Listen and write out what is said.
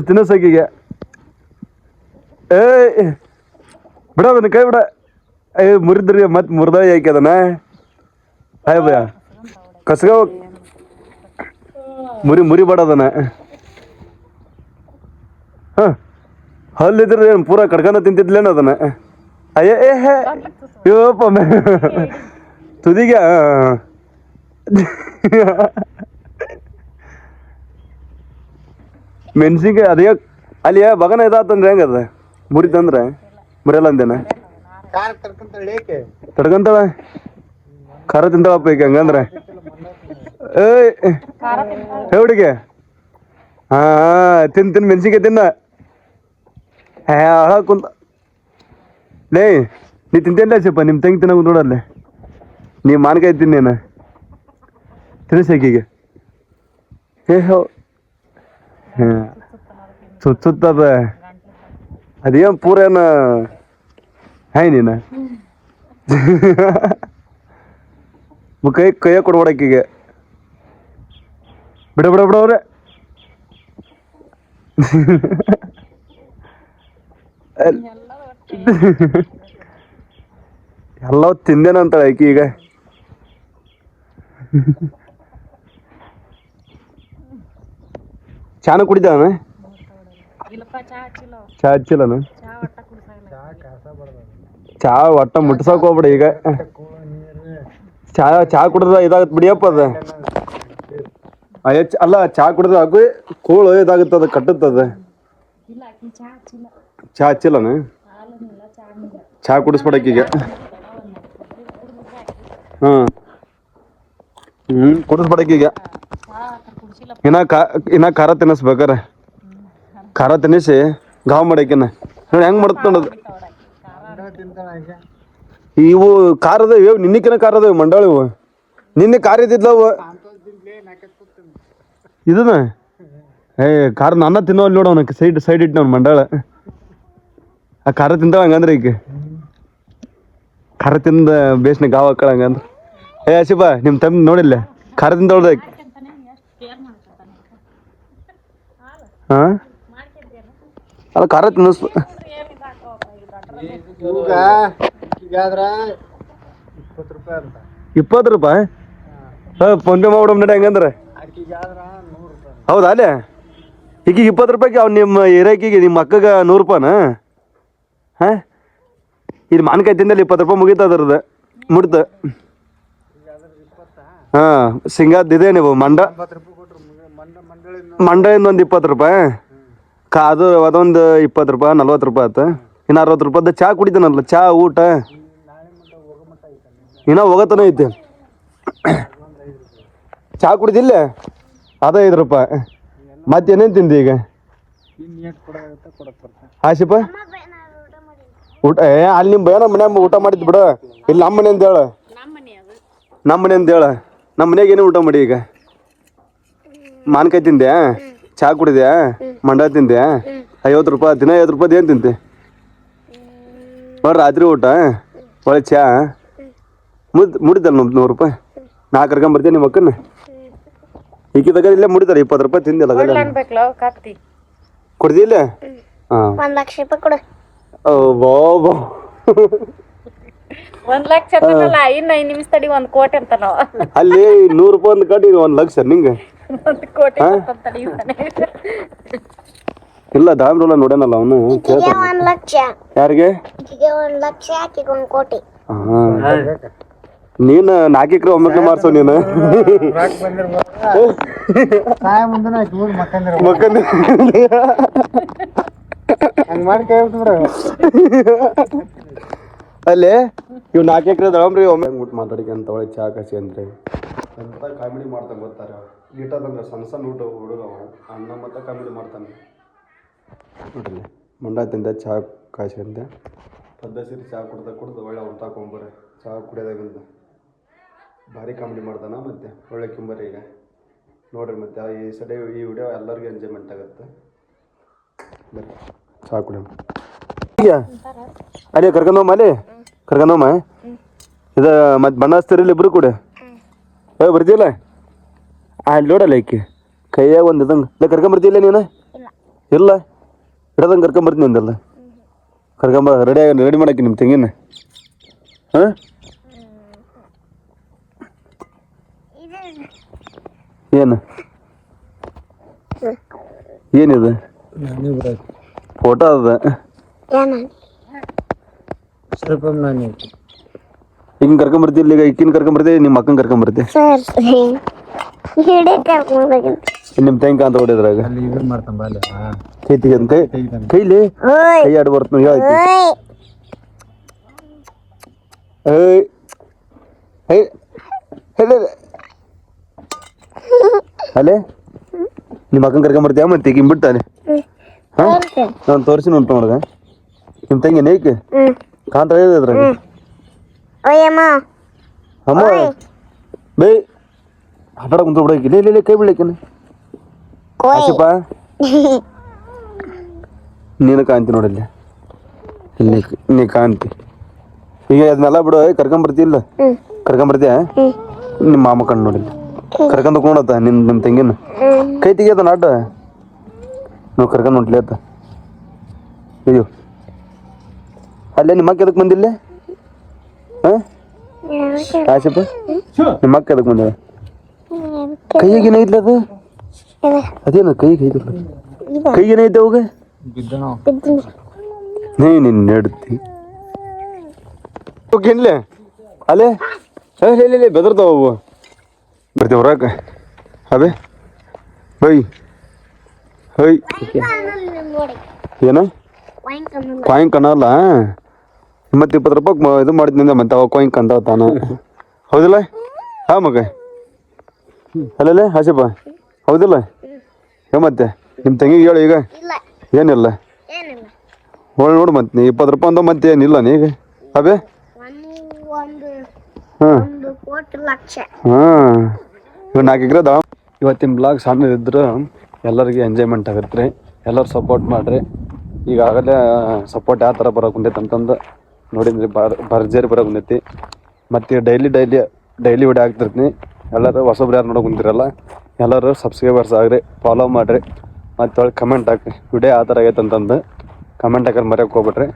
ತಿನ್ನಸಕಿಗೆ ಏ ಬಿಡ ಅದನ್ನ ಕೈ ಬಿಡ ಮುರಿದ್ರಿ ಮತ್ತೆ ಮುರಿದ ಯಾಕೆ ಅದನ್ನ ಹಾಯ್ ಭಯ ಕಸ್ಗ ಮುರಿ ಬಡದನ ಹ ಹಲ್ಲಿದ್ರೆ ಏನು ಪೂರಾ ಕಡ್ಕನ ತಿಂತಿದ್ಲೇನ ಅದನ್ನ ಅಯ್ಯ ಏ ಹೇ ಯೋಪ ತುದಿಗೆ ಮೆಣಸಿನ್ಕಾಯಿ ಅದೇ ಅಲ್ಲಿ ಬಗನ ಇದಾತಂದ್ರೆ ಹೆಂಗದ ಮುರಿತಂದ್ರೆ ಮುರಿಯಲ್ಲ ಅಂದೇನ ತಡ್ಕಂತಾಳ ಖಾರ ತಿಂತಾಳಪ್ಪ ಈಗ ಹಂಗಂದ್ರೆ ಏಯ್ ಹುಡುಗೆ ಹಾ ತಿನ್ ಮೆಣಸಿನ್ಕಾಯಿ ತಿನ್ನ ಹಾಳ ಕುಂತ ಲೇ ನೀ ತಿಂತೇಲ್ಲ ಸ್ವಲ್ಪ ನಿಮ್ಮ ತಂಗಿ ತಿನ್ನೋದು ನೋಡಲ್ಲೇ ನೀ ಮಾನ್ಕಾಯಿ ತಿನ್ನೇನ ತಿಳಿಸಕೀಗೆ ಏ ಹೋ ಹಾಂ ಸುತ್ತದ ಅದೇನು ಪೂರ ಏನು ಹಾಯ್ ನೀನು ಕೈಯ ಕೊಡ್ಬೇಡಕ್ಕೀಗೆ ಬಿಡ ಅವ್ರೆ ಎಲ್ಲ ತಿಂದೇನಂತಾಳೆ ಆಕಿ ಈಗ ಚಾನು ಕುಡಿದಾನ ಚಾ ಹಚ್ಚಿಲ್ಲನ ಚಾ ಒಟ್ಟ ಮುಟ್ಸಕ್ ಹೋಗ್ಬಿಡ ಈಗ ಚಾ ಕುಡಿದ ಇದಾಗತ್ ಬಿಡಿಯಪ್ಪ ಅದ ಅಲ್ಲ ಚಾ ಕುಡಿದ ಹಾಕು ಕೂಳು ಇದಾಗುತ್ತದ ಕಟ್ಟುತ್ತದ ಚಾ ಹಚ್ಚಿಲ್ಲನ ಚಾ ಕುಡಿಸ್ಬಿಡಕ್ಕೀಗ ಕುಡಿಸ್ಬಿಡಕ್ಕೀಗ ಇನ್ನ ಖಾರ ತಿನ್ನಿಸ್ಬೇಕಾರ ಖಾರ ತಿನ್ನಿಸಿ ಗಾವ್ ಮಾಡಕಿನ ನೋಡಿ ಹೆಂಗ್ ಮಾಡತ್ ನೋಡೋದು ಇವು ಖಾರದ ನಿನ್ನಿಕಿನ ಖಾರದ ಮಂಡಾಳ ಇವು ನಿನ್ನೆ ಖಾರ ಇದ್ದಿದ್ಲವು ಇದನ್ನ ಖಾರ ನನ್ನ ತಿನ್ನೋಲ್ ನೋಡ ಅವನಕ್ಕೆ ಸೈಡ್ ಇಟ್ಟು ಅವ್ನು ಮಂಡಾಳ ಆ ಖಾರ ತಿಂತಾವ ಹಂಗಂದ್ರೆ ಈಗ ಖಾರ ತಿಂದ ಬೇಸ್ನ ಗಾವ್ ಹಾಕಳ ಹಂಗಂದ್ರೆ ಹಸಿಬ ನಿಮ್ಮ ತಮ್ಮ ನೋಡಿಲ್ಲ ಖಾರ ತಿಂದವಳ್ದ ಹಾ ಅಲ್ಲ ಖಾರ ತಿನ್ನಿಸ್ 20 ರೂಪಾಯಿ ಫೋನ್ ಪೇ ಮಾಡ್ಬಿಡಮ್ ನಡಿ ಹಂಗಂದ್ರೆ ಹೌದಾ ಅಲ್ಲೇ ಈಗ 20 ರೂಪಾಯಿಗೆ ಅವ್ನು ನಿಮ್ಮ ಏರಿಯಾಕಿಗೆ ನಿಮ್ಮ ಅಕ್ಕಗೆ 100 ರೂಪಾಯಿನ ಹಾಂ ಇದು ಮಾನ್ಕಾಯಿ ತಿಂದಲ್ಲಿ 20 ರೂಪಾಯಿ ಮುಗಿತದ್ರದ್ದು ಮುಡ್ತ ಹಾಂ ಸಿಂಗಾದಿದೆ ನೀವು ಮಂಡಳಿಂದ ಒಂದು 20 ರೂಪಾಯಿ ಅದು ಅದೊಂದು 20 ರೂಪಾಯಿ 40 ರೂಪಾಯಿ ಆಯ್ತು ಇನ್ನು 60 ರೂಪಾಯ್ದು ಚಾ ಕುಡಿತಾನಲ್ಲ ಚಾ ಊಟ ಇನ್ನೂ ಹೋಗತನ ಐತಿ ಚಾ ಕುಡಿದಿಲ್ಲ ಅದ 5 ರೂಪಾಯಿ ಮತ್ತೇನೇನು ತಿಂದಿ ಈಗ ಆಶಿಪ ಊಟ ಅಲ್ಲಿ ನಿಮ್ಮ ಭಯನ ಮನ್ಯಾಗ ಊಟ ಮಾಡಿದ್ದು ಬಿಡು ಇಲ್ಲಿ ನಮ್ಮ ಮನೆ ಅಂತ ಹೇಳ ನಮ್ಮ ಮನೆಯಾಗ ಏನೇ ಊಟ ಮಾಡಿ ಈಗ ಮಾನ್ಕಾಯಿ ತಿಂದೆ ಚಾ ಕುಡಿದೆ ಮಂಡ ತಿಂದೆ 50 ರೂಪಾಯಿ ದಿನ 50 ರೂಪಾಯಿ ಏನು ತಿಂತೆ ನೋಡ್ರಿ ರಾತ್ರಿ ಊಟ ಒಳ್ಳೆ ಚಾ ಮುಡಿದಲ್ಲ 100 ರೂಪಾಯಿ ನಾ ಕರ್ಕೊಂಬರ್ತೀನಿ ನಿಮ್ಮ ಅಕ್ಕನ ಈಗಿದಾಗ ಇಲ್ಲೇ ಮುಡಿತಾರೆ 20 ರೂಪಾಯಿ ತಿಂದಿಲ್ಲ ಕೊಡ್ದಿಲ್ಲ ಹಾಂ 1 ಲಕ್ಷ ರೂಪಾಯಿ ಕೊಡು ಬಾಬಾ 1 ಲಕ್ಷ ಅಂತಲ್ಲ ಇನ್ನು 5 ನಿಮಿಷ ತಡಿ 1 ಕೋಟಿ ಅಂತ ನಾವು ಅಲ್ಲಿ 100 ರೂಪಾಯಿ ಒಂದು ಕಟ್ಟಿ 1 ಲಕ್ಷ ನಿಂಗೆ 1 ಕೋಟಿ ಇಲ್ಲ ದಾಮ್ರಲ್ಲ ನೋಡೇನಲ್ಲ ಅವನು 1 ಲಕ್ಷ ಯಾರಿಗೆ 1 ಲಕ್ಷ ಆಕಿ 1 ಕೋಟಿ ನೀನು 4 ಎಕರೆ ಒಮ್ಮೆ ಮಾಡ್ಸೋ ನೀನು ಅಲ್ಲೇ ಇವ್ 4 ಎಕರೆ ದಳಮ್ರಿ ಒಮ್ಮೆ ಮಾತಾಡಿಕೆ ಅಂತ ಒಳ್ಳೆ ಚಾ ಕಸಿ ಅಂದ್ರೆ ಅಂತ ಕಾಮಿಡಿ ಮಾಡ್ತಾನೆ ಗೊತ್ತಾರ ಈಟದಂದ್ರೆ ಸಣ್ಣ ಊಟ ಹುಡುಗ ಅಣ್ಣ ಮತ್ತೆ ಕಾಮಿಡಿ ಮಾಡ್ತಾನೆ ನೋಡ್ರಿ ಮುಂಡ ತಿಂದ ಚಾ ಕಾಸಿ ಅಂತೆ ಪದ್ಧತಿ ಚಾ ಕುಡ್ದು ಒಳ್ಳೆ ಊಟ ತಗೊಂಬರ್ರಿ ಚಾ ಕುಡಿಯೋದಾಗಿಂದ ಭಾರಿ ಕಾಮಿಡಿ ಮಾಡ್ತಾನೆ ಮತ್ತೆ ಒಳ್ಳೆ ಕಿಂಬರಿ ಈಗ ನೋಡ್ರಿ ಮತ್ತೆ ಈ ವಿಡಿಯೋ ಎಲ್ಲರಿಗೂ ಎಂಜಾಯ್ಮೆಂಟ್ ಆಗುತ್ತೆ ಚಾ ಕುಡಿಯೋಣ ಅಲ್ಲಿ ಕರ್ಕೊಂಡೋಮ್ಮ ಇದು ಮತ್ತೆ ಬಣ್ಣ ಹಚ್ತೀರಿಲ್ಲ ಇಬ್ರು ಕೂಡ ಬರ್ತಿಲ್ಲ ಅಲ್ಲಿ ನೋಡಲ್ಲ ಈಕೆ ಕೈಯಾಗ ಒಂದು ಇದಂಗೆ ಇಲ್ಲ ಕರ್ಕೊಂಬರ್ತಿಲ್ಲ ನೀನು ಇಲ್ಲ ಹಿಡ್ದಂಗೆ ಕರ್ಕೊಂಬರ್ತೀನಿ ಒಂದೆಲ್ಲ ರೆಡಿ ಮಾಡಾಕಿ ನಿಮ್ಮ ತಂಗಿನ ಹಾಂ ಏನು ಏನಿದೆ ಫೋಟೋ ಅದ ಹಿಂಗೆ ಕರ್ಕೊಂಬರ್ತಿಲ್ಲ ಈಗ ಇಕ್ಕಿನ ಕರ್ಕೊಂಬರ್ತೀವಿ ನಿಮ್ಮ ಅಕ್ಕನ ಕರ್ಕೊಂಬರ್ತಿ ನಿಮ್ಮ ತಂಗಿ ಅಂತ ಹೊಡಿದ್ರಾಗ ಕೈ ತೆಗೆದ ಕೈಲಿ ಕೈ ಆಡಿ ಬರ್ತೀನಿ ಹೇಳಿ ಅಲ್ಲೇ ನಿಮ್ಮ ಅಕ್ಕನ ಕರ್ಕೊಂಬರ್ತೀಯ ಮತ್ತೆ ಈಗ ಬಿಡ್ತಾನೆ ಹಾಂ ನಾನು ತೋರಿಸಿ ನೋಡ್ತಾ ನೋಡ್ದ ನಿಮ್ಮ ತಂಗಿ ನೇಯ್ಕೆ ಕಾಂತ ಹೇಳಿದ್ರಾಗ ಅಮ್ಮ ಬೇ ಆಟಾಡ ಕುಂತ ಬಿಡಕ್ಕೆ ಲೇ ಕೈ ಬಿಡಕ್ಕೇನೆ ಆಶಪ್ಪ ನೀನು ಕಾಂತಿ ನೋಡಲ್ಲಿ ಇಲ್ಲಿ ನೀ ಕಾಂತಿ ಈಗ ಅದನ್ನೆಲ್ಲ ಬಿಡು ಕರ್ಕೊಂಬರ್ತಿಲ್ಲ ಕರ್ಕೊಂಬರ್ತೀಯ ನಿಮ್ಮ ಮಾಮ ಕಣ್ಣು ನೋಡಿಲ್ಲ ಕರ್ಕೊಂಡು ನೋಡತ್ತ ನಿಮ್ಮ ತಂಗಿನ ಕೈ ತೆಗಿಯತ್ತ ನಾಟ ನೀವು ಕರ್ಕೊಂಡು ಹೊಂಟ್ಲಿ ಅತ್ತ ಅಯ್ಯೋ ಅಲ್ಲೇ ನಿಮ್ಮ ಅಕ್ಕ ಎದಕ್ಕೆ ಬಂದಿಲ್ಲ ಹಾಂ ಆಶಪ್ಪ ನಿಮ್ಮ ಅಕ್ಕ ಎದಕ್ಕೆ ಬಂದ ಕೈಗೇನೈತ್ಲ ಅದು ಅದೇನ ಕೈಗೇನೈತೆ ಅವಾಗ ನೀನು ನಡ್ತಿ ಓಕೆನ್ಲೆ ಅಲ್ಲೇ ಹೇಳಿ ಬೆದರ್ತಾವ ಅವು ಬರ್ತೀವಿ ಹೊರಕ್ಕೆ ಅಬೇ ಬೈ ಹೈ ಏನ ಕಾಯಿಂಗ್ ಕನ್ನಲ್ಲ ಮತ್ತೆ 20 ರೂಪಾಯಿ ಇದು ಮಾಡಿದ್ನಿಂದ ಮತ್ತೆ ಅವ ಕಾಯಿಂಗ್ ಕಂತಾವ ತಾನ ಹೌದಿಲ್ಲ ಹಾಂ ಮಗ ಅಲ್ಲೇ ಆಶಪ್ಪ ಹೌದಿಲ್ಲ ಮತ್ತೆ ನಿಮ್ಮ ತಂಗಿಗೆ ಹೇಳು ಈಗ ಏನಿಲ್ಲ ನೋಡು ಮತ್ತೆ ನೀ 20 ರೂಪಾಯಿ ಅಂದ ಮತ್ತೆ ಏನಿಲ್ಲ ನೀಗ ಅಬೇ ಹಾಂ ಇವ್ 4 ಎಕರೆ ಅದಾವ. ಇವತ್ತಿನ ಬ್ಲಾಗ್ ಸಣ್ಣದಿದ್ರೆ ಎಲ್ಲರಿಗೆ ಎಂಜಾಯ್ಮೆಂಟ್ ಆಗತ್ತೆ ರೀ. ಎಲ್ಲರೂ ಸಪೋರ್ಟ್ ಮಾಡಿರಿ. ಈಗಾಗಲೇ ಸಪೋರ್ಟ್ ಯಾವ ಥರ ಬರೋಕುಂತೈತೆ ಅಂತಂದು ನೋಡಿದ್ರಿ, ಭರ್ಜರಿ ಬರೋಕುಂತೈತಿ. ಮತ್ತು ಡೈಲಿ ವಿಡಿಯೋ ಆಗ್ತಿರ್ತೀನಿ. ಎಲ್ಲರೂ ಹೊಸಬ್ರು ಯಾರು ನೋಡೋ ಕುಂತಿರಲ್ಲ, ಎಲ್ಲರೂ ಸಬ್ಸ್ಕ್ರೈಬರ್ಸ್ ಆಗ್ರಿ, ಫಾಲೋ ಮಾಡಿರಿ, ಮತ್ತು ಒಳಗೆ ಕಮೆಂಟ್ ಹಾಕ್ರಿ ವಿಡಿಯೋ ಯಾವ ಥರ ಆಗೈತೆ ಅಂತಂದು ಕಮೆಂಟ್ ಹಾಕಿ ಮರೆಯೋಕೆ ಹೋಗ್ಬಿಟ್ರಿ.